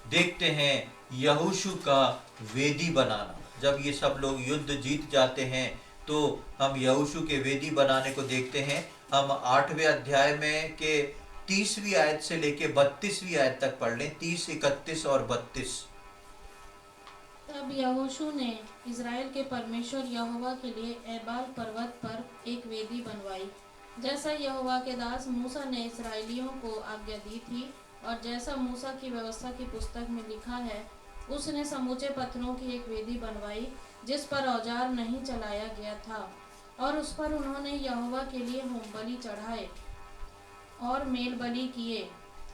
देखते हैं यहोशू का वेदी बनाना। जब ये सब लोग युद्ध जीत जाते हैं तो हम यहोशू के वेदी बनाने को देखते हैं। हम 8वें अध्याय में के 30वीं आयत से लेके 32वीं आयत तक पढ़ लें, 30, 31 और 32। तब यहोशू ने इज़राइल के परमेश्वर यहोवा के लिए एबाल पर्वत पर एक वेदी बनवाई, जैसा यहोवा के दास मूसा ने इस्राएलियों को आज्ञा दी थी, और जैसा मूसा की व्यवस्था की पुस्तक में लिखा है। उसने समूचे पत्थरों की एक वेदी बनवाई जिस पर औजार नहीं चलाया गया था, और उस पर उन्होंने यहोवा के लिए होमबलि चढ़ाए और मेल बलि किए।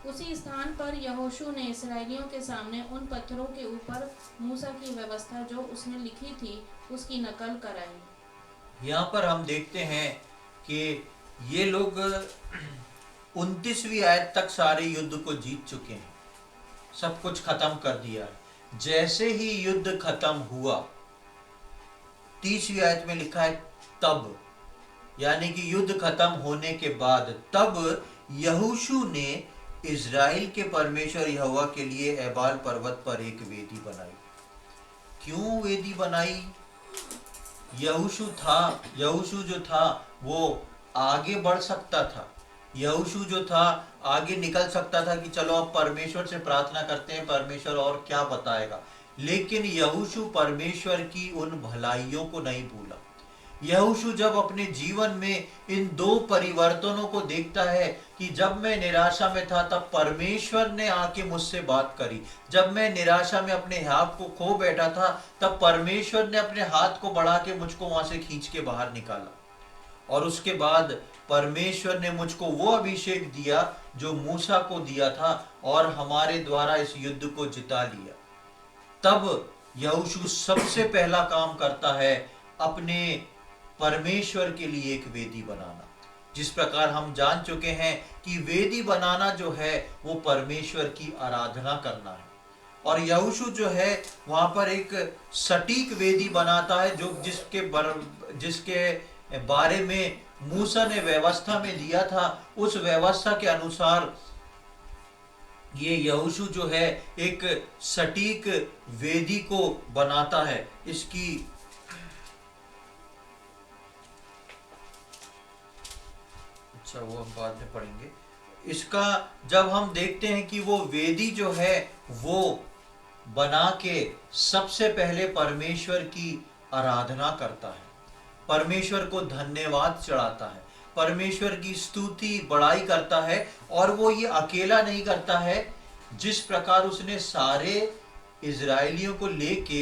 उसी स्थान पर यहोशू ने इस्राएलियों के सामने उन पत्थरों के ऊपर मूसा की व्यवस्था जो उसने लिखी थी उसकी नकल कराई। यहाँ पर हम देखते हैं कि ये लोग 29वीं आयत तक सारे युद्ध को जीत चुके हैं, सब कुछ खत्म कर दिया है। जैसे ही युद्ध खत्म हुआ, 30वीं आयत में लिखा है तब, यानी कि युद्ध खत्म होने के बाद तब यहोशू ने इज़राइल के परमेश्वर यहोवा के लिए एबाल पर्वत पर एक वेदी बनाई। क्यों वेदी बनाई? यहोशू जो था वो आगे बढ़ सकता था। यहोशू जो था आगे निकल सकता था कि चलो अब परमेश्वर से प्रार्थना करते हैं, परमेश्वर और क्या बताएगा। लेकिन यहोशू परमेश्वर की उन भलाइयों को नहीं भूला। यहोशू जब अपने जीवन में इन दो परिवर्तनों को देखता है कि जब मैं निराशा में था तब परमेश्वर ने आके मुझसे बात करी, जब मैं निराशा में अपने आप को खो बैठा था तब परमेश्वर ने अपने हाथ को बढ़ा के मुझको वहां से खींच के बाहर निकाला, और उसके बाद परमेश्वर ने मुझको वो अभिषेक दिया जो मूसा को दिया था और हमारे द्वारा इस युद्ध को जिता लिया। तब यहोशू सबसे पहला काम करता है अपने परमेश्वर के लिए एक वेदी बनाना। जिस प्रकार हम जान चुके हैं कि वेदी बनाना जो है वो परमेश्वर की आराधना करना है, और यहोशू जो है वहां पर एक सटीक वेदी बनाता है जो जिसके बारे में मूसा ने व्यवस्था में दिया था। उस व्यवस्था के अनुसार ये यहोशू जो है एक सटीक वेदी को बनाता है। इसकी वो हम बाद में पढ़ेंगे। इसका जब हम देखते हैं कि वो वेदी जो है वो बना के सबसे पहले परमेश्वर की आराधना करता है, परमेश्वर को धन्यवाद चढ़ाता है, परमेश्वर की स्तुति बड़ाई करता है। और वो ये अकेला नहीं करता है, जिस प्रकार उसने सारे इजरायलियों को लेके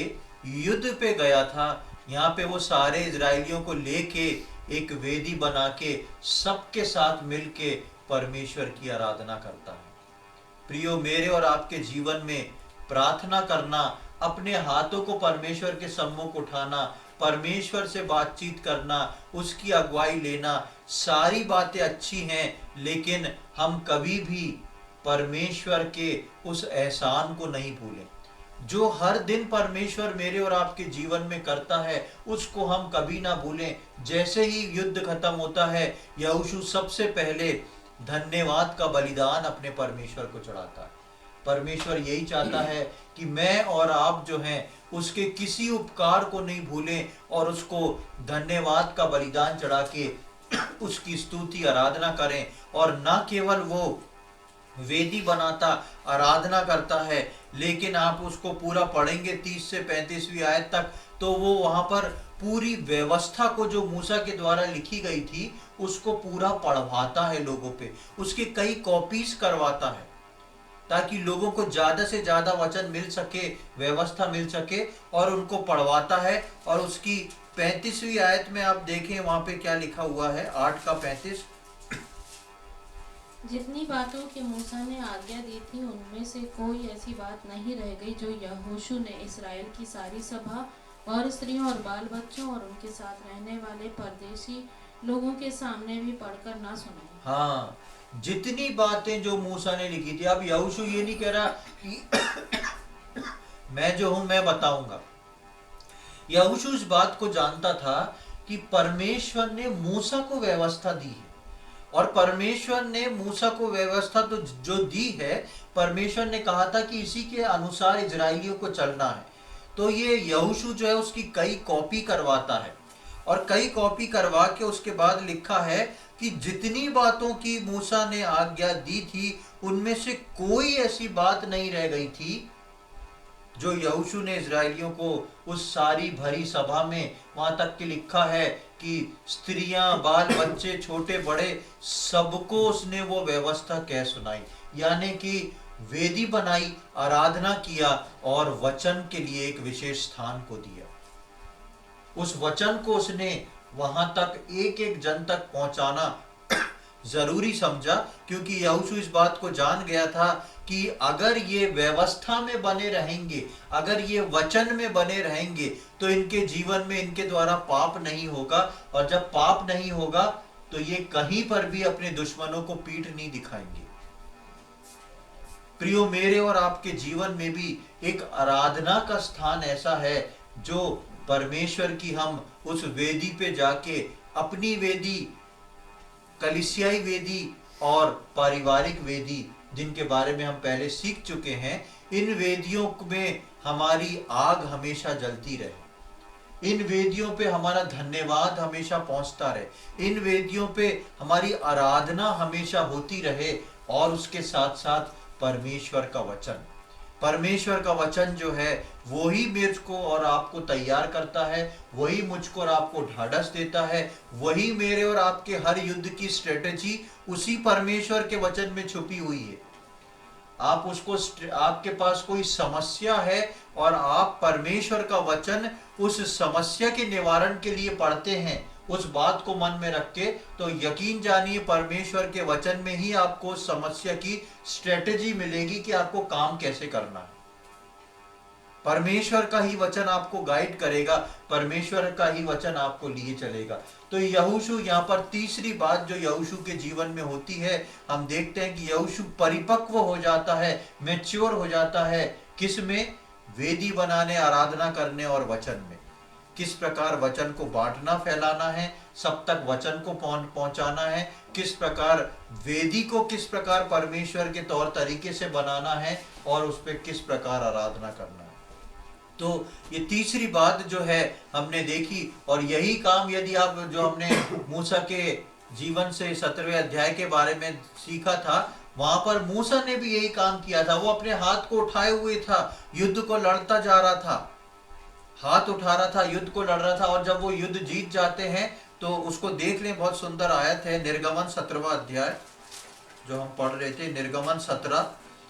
युद्ध पे गया था, यहाँ पे वो सारे इजरायलियों को लेके एक वेदी बना के सबके साथ मिलके परमेश्वर की आराधना करता है। प्रियो, मेरे और आपके जीवन में प्रार्थना करना, अपने हाथों को परमेश्वर के सम्मुख उठाना, परमेश्वर से बातचीत करना, उसकी अगुवाई लेना, सारी बातें अच्छी हैं, लेकिन हम कभी भी परमेश्वर के उस एहसान को नहीं भूलें जो हर दिन परमेश्वर मेरे और आपके जीवन में करता है, उसको हम कभी ना भूलें। जैसे ही युद्ध खत्म होता है, यहोशू सबसे पहले धन्यवाद का बलिदान अपने परमेश्वर को चढ़ाता है। परमेश्वर यही चाहता है कि मैं और आप जो हैं उसके किसी उपकार को नहीं भूलें और उसको धन्यवाद का बलिदान चढ़ा के उसकी स्तुति आराधना करें। और ना केवल वो वेदी बनाता, आराधना करता है, लेकिन आप उसको पूरा पढ़ेंगे 30 से 35वीं आयत तक, तो वो वहां पर पूरी व्यवस्था को जो मूसा के द्वारा लिखी गई थी उसको पूरा पढ़वाता है लोगों पे, उसके कई कॉपीज करवाता है ताकि लोगों को ज्यादा से ज्यादा वचन मिल सके, व्यवस्था मिल सके, और उनको पढ़वाता है। और उसकी 35वीं आयत में आप देखें वहां पे क्या लिखा हुआ है, 8 का 35। जितनी बातों की मूसा ने आज्ञा दी थी उनमें से कोई ऐसी बात नहीं रह गई जो यहोशू ने इस्राएल की सारी सभा और स्त्रियों और बाल बच्चों और उनके साथ रहने वाले परदेशी लोगों के सामने भी पढ़कर ना सुनाई। हाँ, जितनी बातें जो मूसा ने लिखी थी। अब यहोशू ये नहीं कह रहा कि मैं जो हूं मैं बताऊंगा। यहोशू इस बात को जानता था कि परमेश्वर ने मूसा को व्यवस्था दी है, और परमेश्वर ने मूसा को व्यवस्था तो जो दी है, परमेश्वर ने कहा था कि इसी के अनुसार इजराइलियों को चलना है। तो ये यहोशू जो है उसकी कई कॉपी करवाता है, और कई कॉपी करवा के उसके बाद लिखा है कि जितनी बातों की मूसा ने आज्ञा दी थी उनमें से कोई ऐसी बात नहीं रह गई थी जो यहोशू ने इजराइलियों को उस सारी भरी सभा में, वहां तक कि लिखा है कि स्त्रियां, बाल बच्चे, छोटे बड़े, सबको उसने वो व्यवस्था कह सुनाई। यानी कि वेदी बनाई, आराधना किया और वचन के लिए एक विशेष स्थान को दिया। उस वचन को उसने वहां तक एक एक जन तक पहुंचाना जरूरी समझा, क्योंकि यहोशू इस बात को जान गया था कि अगर ये व्यवस्था में बने रहेंगे, अगर ये वचन में बने रहेंगे, तो इनके जीवन में इनके द्वारा पाप नहीं होगा, और जब पाप नहीं होगा तो ये कहीं पर भी अपने दुश्मनों को पीठ नहीं दिखाएंगे। प्रियो, मेरे और आपके जीवन में भी एक आराधना का स्थान ऐसा है जो परमेश्वर की हम उस वेदी पे जाके अपनी वेदी, कलीसियाई वेदी और पारिवारिक वेदी, जिनके बारे में हम पहले सीख चुके हैं, इन वेदियों में हमारी आग हमेशा जलती रहे, इन वेदियों पे हमारा धन्यवाद हमेशा पहुंचता रहे, इन वेदियों पे हमारी आराधना हमेशा होती रहे, और उसके साथ साथ परमेश्वर का वचन, परमेश्वर का वचन जो है वो ही मुझको और आपको तैयार करता है, वही मुझको और आपको ढाढ़स देता है, वही मेरे और आपके हर युद्ध की स्ट्रेटेजी उसी परमेश्वर के वचन में छुपी हुई है। आप उसको, आपके पास कोई समस्या है और आप परमेश्वर का वचन उस समस्या के निवारण के लिए पढ़ते हैं, उस बात को मन में रख के, तो यकीन जानिए परमेश्वर के वचन में ही आपको समस्या की स्ट्रेटेजी मिलेगी कि आपको काम कैसे करना है। परमेश्वर का ही वचन आपको गाइड करेगा, परमेश्वर का ही वचन आपको लिए चलेगा। तो यहोशू यहाँ पर तीसरी बात जो यहोशू के जीवन में होती है, हम देखते हैं कि यहोशू परिपक्व हो जाता है, मैच्योर हो जाता है। किस में? वेदी बनाने, आराधना करने और वचन में। किस प्रकार वचन को बांटना, फैलाना है, सब तक वचन को पहुंचाना है, किस प्रकार वेदी को, किस प्रकार परमेश्वर के तौर तरीके से बनाना है, और उस पर किस प्रकार आराधना करना है। तो ये तीसरी बात जो है हमने देखी, और यही काम यदि आप जो हमने मूसा के जीवन से 17वें अध्याय के बारे में सीखा था, वहां पर मूसा ने भी यही काम किया था। वो अपने हाथ को उठाए हुए था, युद्ध को लड़ता जा रहा था, हाथ उठा रहा था, युद्ध को लड़ रहा था, और जब वो युद्ध जीत जाते हैं तो उसको देख लें। बहुत सुंदर आयत है, निर्गमन 17वां अध्याय जो हम पढ़ रहे थे, निर्गमन 17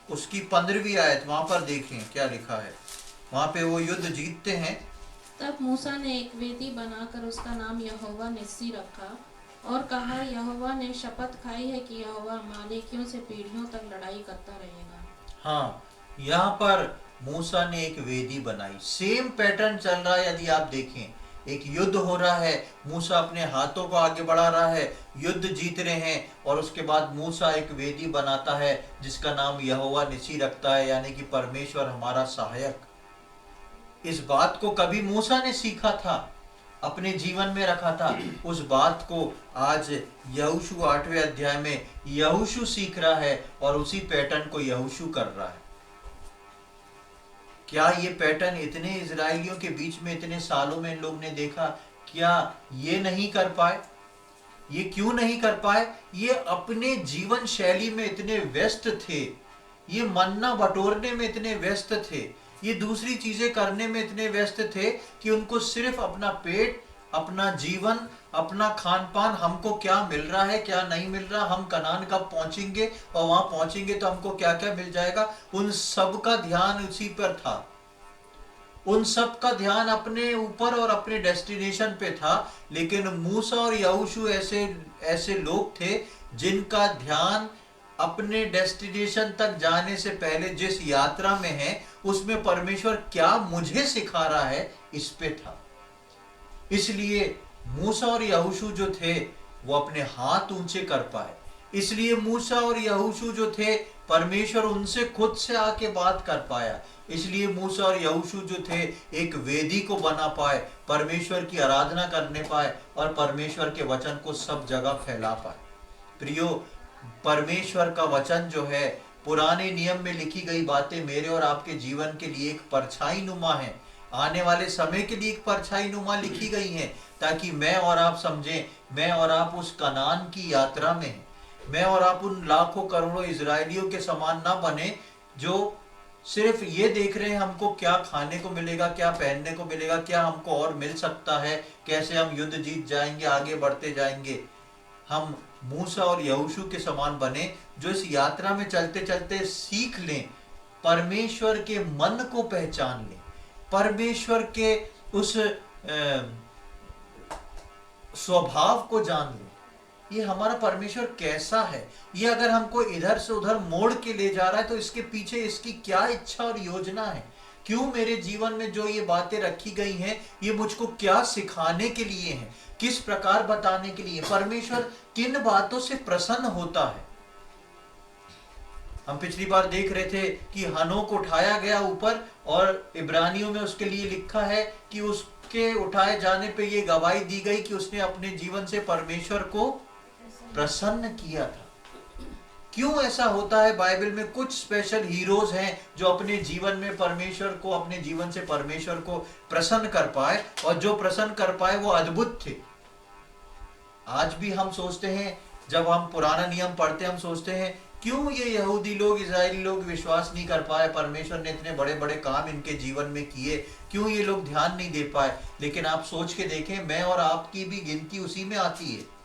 उसकी 15वीं आयत, वहां पर देखें क्या लिखा है। वहां पे वो युद्ध जीतते हैं। तब मूसा ने एक वेदी बनाकर उसका नाम यहोवा निस्सी रखा, और कहा, यहोवा ने शपथ खाई है कि यहोवा अमालेकियों से पीढ़ियों तक लड़ाई करता रहेगा। हाँ, यहाँ पर मूसा ने एक वेदी बनाई। सेम पैटर्न चल रहा है। यदि आप देखें, एक युद्ध हो रहा है, मूसा अपने हाथों को आगे बढ़ा रहा है, युद्ध जीत रहे हैं, और उसके बाद मूसा एक वेदी बनाता है जिसका नाम यहोवा निस्सी रखता है, यानी कि परमेश्वर हमारा सहायक। इस बात को कभी मूसा ने सीखा था, अपने जीवन में रखा था, उस बात को आज यहोशू 8वें अध्याय में यहोशू सीख रहा है, और उसी पैटर्न को यहोशू कर रहा है। क्या ये पैटर्न इतने इजरायलियों के बीच में इतने सालों में इन लोग ने देखा? क्या ये नहीं कर पाए? ये क्यों नहीं कर पाए? ये अपने जीवन शैली में इतने व्यस्त थे, ये मन्ना बटोरने में इतने व्यस्त थे, ये दूसरी चीजें करने में इतने व्यस्त थे कि उनको सिर्फ अपना पेट, अपना जीवन, अपना खान पान, हमको क्या मिल रहा है, क्या नहीं मिल रहा, हम कनान कब पहुंचेंगे, और वहां पहुंचेंगे तो हमको क्या क्या मिल जाएगा, उन सब का ध्यान उसी पर था। उन सब का ध्यान अपने ऊपर और अपने डेस्टिनेशन पे था। लेकिन मूसा और यहोशू ऐसे लोग थे जिनका ध्यान अपने डेस्टिनेशन तक जाने से पहले जिस यात्रा में है उसमें परमेश्वर क्या मुझे सिखा रहा है, इस पे था। इसलिए मूसा और यहोशू जो थे वो अपने हाथ ऊंचे कर पाए, इसलिए मूसा और यहोशू जो थे, परमेश्वर उनसे खुद से आके बात कर पाया। इसलिए मूसा और यहोशू जो थे एक वेदी को बना पाए, परमेश्वर की आराधना करने पाए और परमेश्वर के वचन को सब जगह फैला पाए। प्रियो, परमेश्वर का वचन जो है, पुराने नियम में लिखी गई बातें मेरे और आपके जीवन के लिए एक परछाई नुमा है, आने वाले समय के लिए एक परछाई नुमा लिखी गई है, ताकि मैं और आप समझें, मैं और आप उस कनान की यात्रा में हैं। मैं और आप उन लाखों करोड़ों इजरायलियों के समान ना बने जो सिर्फ ये देख रहे हैं हमको क्या खाने को मिलेगा, क्या पहनने को मिलेगा, क्या हमको और मिल सकता है, कैसे हम युद्ध जीत जाएंगे, आगे बढ़ते जाएंगे। हम मूसा और यहोशू के समान बने जो इस यात्रा में चलते चलते सीख लें, परमेश्वर के मन को पहचान लें, परमेश्वर के उस स्वभाव को जान लें। ये हमारा परमेश्वर कैसा है, ये अगर हमको इधर से उधर मोड़ के ले जा रहा है तो इसके पीछे इसकी क्या इच्छा और योजना है। क्यों मेरे जीवन में जो ये बातें रखी गई हैं, ये मुझको क्या सिखाने के लिए हैं, किस प्रकार बताने के लिए, परमेश्वर किन बातों से प्रसन्न होता है। हम पिछली बार देख रहे थे कि हनोक उठाया गया ऊपर, और इब्रानियों में उसके लिए लिखा है कि उसके उठाए जाने पे ये गवाही दी गई कि उसने अपने जीवन से परमेश्वर को प्रसन्न किया था। क्यों ऐसा होता है? बाइबल में कुछ स्पेशल हीरोज हैं जो अपने जीवन में परमेश्वर को, अपने जीवन से परमेश्वर को प्रसन्न कर पाए, और जो प्रसन्न कर पाए वो अद्भुत थे। आज भी हम सोचते हैं, जब हम पुराना नियम पढ़ते हैं, हम सोचते हैं क्यों ये यहूदी लोग, इजरायली लोग विश्वास नहीं कर पाए, परमेश्वर ने इतने बड़े बड़े काम इनके जीवन में किए, क्यों ये लोग ध्यान नहीं दे पाए। लेकिन आप सोच के देखें, मैं और आपकी भी गिनती उसी में आती है।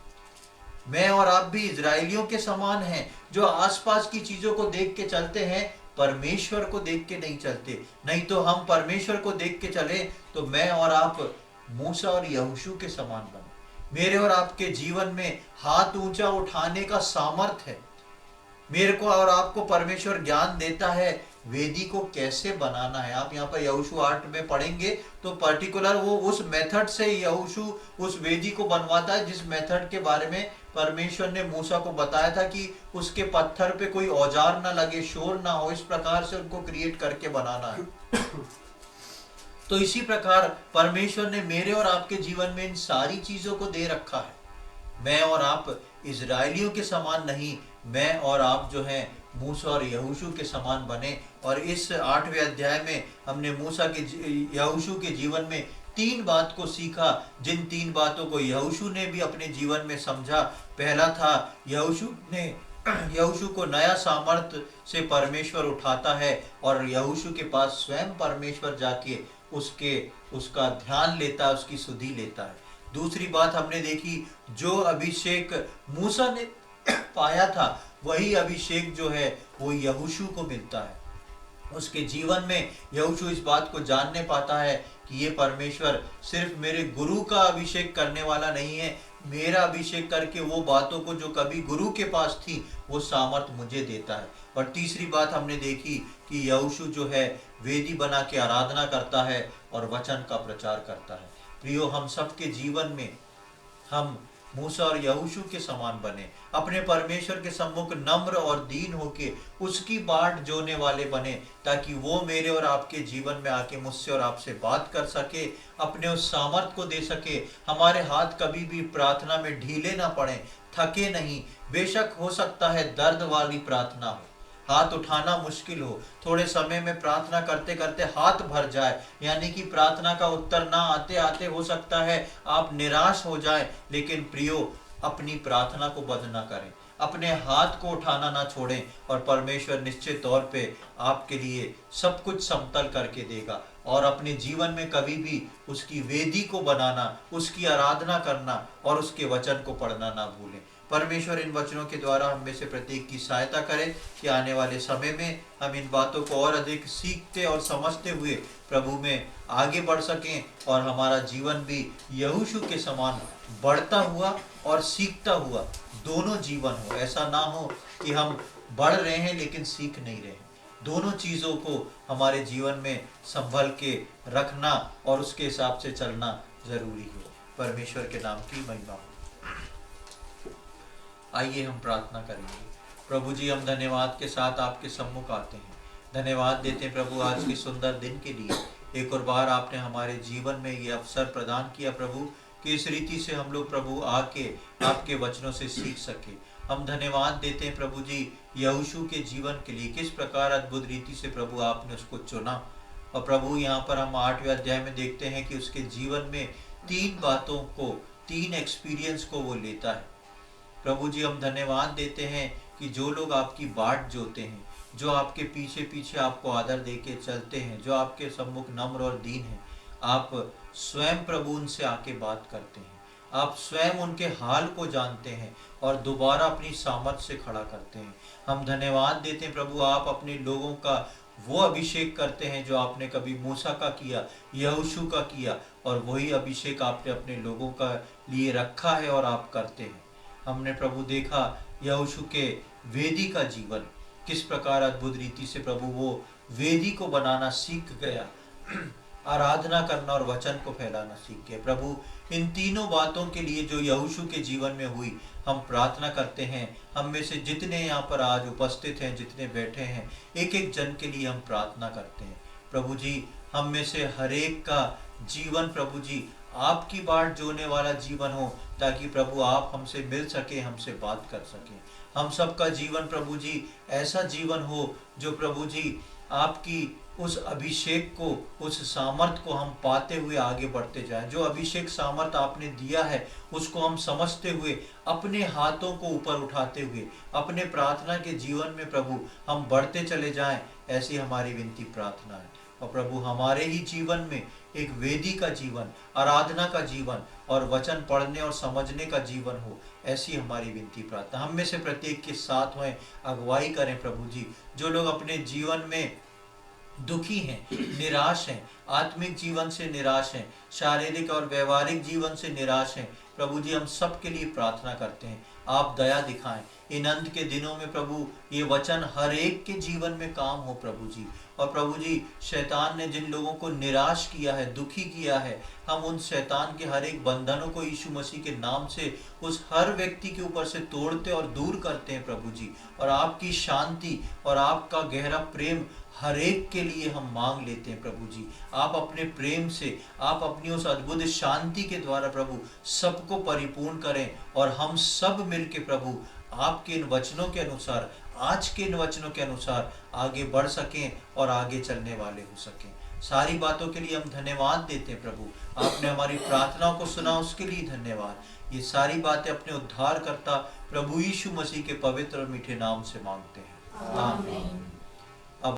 मैं और आप भी इजरायलियों के समान हैं जो आसपास की चीजों को देख के चलते हैं, परमेश्वर को देख के नहीं चलते। नहीं तो हम परमेश्वर को देख के चले तो मैं और आप मूसा और यहोशू के समान बने। मेरे और आपके जीवन में हाथ ऊंचा उठाने का सामर्थ है। मेरे को और आपको परमेश्वर ज्ञान देता है वेदी को कैसे बनाना है। आप यहाँ पर यहोशू 8 में पढ़ेंगे तो पर्टिकुलर वो उस मेथड से यहोशू उस वेदी को बनवाता है जिस मेथड के बारे में परमेश्वर ने मूसा को बताया था कि उसके पत्थर पे कोई औजार ना लगे, शोर ना हो, इस प्रकार से उनको क्रिएट करके बनाना है। तो इसी प्रकार परमेश्वर ने मेरे और आपके जीवन में इन सारी चीजों को दे रखा है। मैं और आप इजरायलियों के समान नहीं, मैं और आप जो हैं मूसा और यहोशू के समान बने। और इस 8वें अध्याय में हमने मूसा के, यहोशू के जीवन में 3 बात को सीखा, जिन 3 बातों को यहोशू ने भी अपने जीवन में समझा। पहला था, यहोशू को नया सामर्थ्य से परमेश्वर उठाता है और यहोशू के पास स्वयं परमेश्वर जाके उसका ध्यान लेता है, उसकी सुधि लेता है। दूसरी बात हमने देखी, जो अभिषेक मूसा ने पाया था वही अभिषेक जो है वो यहोशू को मिलता है। उसके जीवन में यहोशू इस बात को जानने पाता है कि ये परमेश्वर सिर्फ मेरे गुरु का अभिषेक करने वाला नहीं है, मेरा अभिषेक करके वो बातों को जो कभी गुरु के पास थी वो सामर्थ मुझे देता है। और तीसरी बात हमने देखी कि यहोशू जो है वेदी बना के आराधना करता है और वचन का प्रचार करता है। प्रियो, हम सबके जीवन में हम मूसा और यहोशू के समान बने, अपने परमेश्वर के सम्मुख नम्र और दीन होके उसकी बाट जोने वाले बने, ताकि वो मेरे और आपके जीवन में आके मुझसे और आपसे बात कर सके, अपने उस सामर्थ को दे सके। हमारे हाथ कभी भी प्रार्थना में ढीले ना पड़े, थके नहीं। बेशक हो सकता है दर्द वाली प्रार्थना हो, हाथ उठाना मुश्किल हो, थोड़े समय में प्रार्थना करते करते हाथ भर जाए, यानी कि प्रार्थना का उत्तर ना आते आते हो सकता है आप निराश हो जाए। लेकिन प्रियो, अपनी प्रार्थना को बंद ना करें, अपने हाथ को उठाना ना छोड़ें, और परमेश्वर निश्चित तौर पे आपके लिए सब कुछ समतल करके देगा। और अपने जीवन में कभी भी उसकी वेदी को बनाना, उसकी आराधना करना और उसके वचन को पढ़ना ना भूलें। परमेश्वर इन वचनों के द्वारा हम में से प्रत्येक की सहायता करे कि आने वाले समय में हम इन बातों को और अधिक सीखते और समझते हुए प्रभु में आगे बढ़ सकें, और हमारा जीवन भी यहोशू के समान बढ़ता हुआ और सीखता हुआ दोनों जीवन हो। ऐसा ना हो कि हम बढ़ रहे हैं लेकिन सीख नहीं रहे हैं। दोनों चीज़ों को हमारे जीवन में संभल के रखना और उसके हिसाब से चलना जरूरी है। परमेश्वर के नाम की महिमा हो। आइए हम प्रार्थना करेंगे। प्रभु जी, हम धन्यवाद के साथ आपके सम्मुख आते हैं, धन्यवाद देते हैं प्रभु आज के सुंदर दिन के लिए। एक और बार आपने हमारे जीवन में ये अवसर प्रदान किया प्रभु कि इस रीति से हम लोग प्रभु आके आपके वचनों से सीख सके। हम धन्यवाद देते हैं प्रभु जी यहोशू के जीवन के लिए, किस प्रकार अद्भुत रीति से प्रभु आपने उसको चुना। और प्रभु यहाँ पर हम 8वें अध्याय में देखते हैं कि उसके जीवन में 3 बातों को, 3 एक्सपीरियंस को वो लेता है। प्रभु जी, हम धन्यवाद देते हैं कि जो लोग आपकी बाट जोते हैं, जो आपके पीछे पीछे आपको आदर देके चलते हैं, जो आपके सम्मुख नम्र और दीन हैं, आप स्वयं प्रभु उनसे आके बात करते हैं, आप स्वयं उनके हाल को जानते हैं और दोबारा अपनी सामर्थ से खड़ा करते हैं। हम धन्यवाद देते हैं प्रभु, आप अपने लोगों का वो अभिषेक करते हैं जो आपने कभी मूसा का किया, यहोशू का किया, और वही अभिषेक आपने अपने लोगों का लिए रखा है और आप करते हैं। हमने प्रभु देखा यहोशू के वेदी का जीवन, किस प्रकार अद्भुत रीति से प्रभु वो वेदी को बनाना सीख गया, आराधना करना और वचन को फैलाना सीख गया। प्रभु, इन तीनों बातों के लिए जो यहोशू के जीवन में हुई, हम प्रार्थना करते हैं, हम में से जितने यहाँ पर आज उपस्थित हैं, जितने बैठे हैं, एक एक जन के लिए हम प्रार्थना करते हैं। प्रभु जी, हम में से हर एक का जीवन प्रभु जी आपकी बाट जोने वाला जीवन हो, ताकि प्रभु आप हमसे मिल सके, हमसे बात कर सके। हम सबका जीवन प्रभु जी ऐसा जीवन हो जो प्रभु जी आपकी उस अभिषेक को, उस सामर्थ को हम पाते हुए आगे बढ़ते जाएं। जो अभिषेक सामर्थ आपने दिया है उसको हम समझते हुए, अपने हाथों को ऊपर उठाते हुए, अपने प्रार्थना के जीवन में प्रभु हम बढ़ते चले जाएं, ऐसी हमारी विनती प्रार्थना है। और प्रभु, हमारे ही जीवन में एक वेदी का जीवन, आराधना का जीवन और वचन पढ़ने और समझने का जीवन हो, ऐसी हमारी विनती प्रार्थना। हम में से प्रत्येक के साथ में अगुवाई करें प्रभु जी। जो लोग अपने जीवन में दुखी हैं, निराश हैं, आत्मिक जीवन से निराश हैं, शारीरिक और व्यवहारिक जीवन से निराश हैं, प्रभु जी हम सब के लिए प्रार्थना करते हैं, आप दया दिखाएं। इन अंत के दिनों में प्रभु ये वचन हर एक के जीवन में काम हो प्रभु जी। और प्रभु जी, शैतान ने जिन लोगों को निराश किया है, दुखी किया है, हम उन शैतान के हर एक बंधनों को यीशु मसीह के नाम से उस हर व्यक्ति के ऊपर से तोड़ते और दूर करते हैं प्रभु जी। और आपकी शांति और आपका गहरा प्रेम हर एक के लिए हम मांग लेते हैं प्रभु जी। आप अपने प्रेम से, आप अपनी उस अद्भुत शांति के द्वारा प्रभु सबको परिपूर्ण करें, और हम सब मिलके प्रभु आपके इन वचनों के अनुसार, आज के इन वचनों के अनुसार आगे बढ़ सकें और आगे चलने वाले हो सकें। सारी बातों के लिए हम धन्यवाद देते हैं प्रभु। आपने हमारी प्रार्थनाओं को सुना, उसके लिए धन्यवाद। ये सारी बातें अपने उद्धारकर्ता प्रभु यीशु मसीह के पवित्र और मीठे नाम से मांगते हैं, आमीन।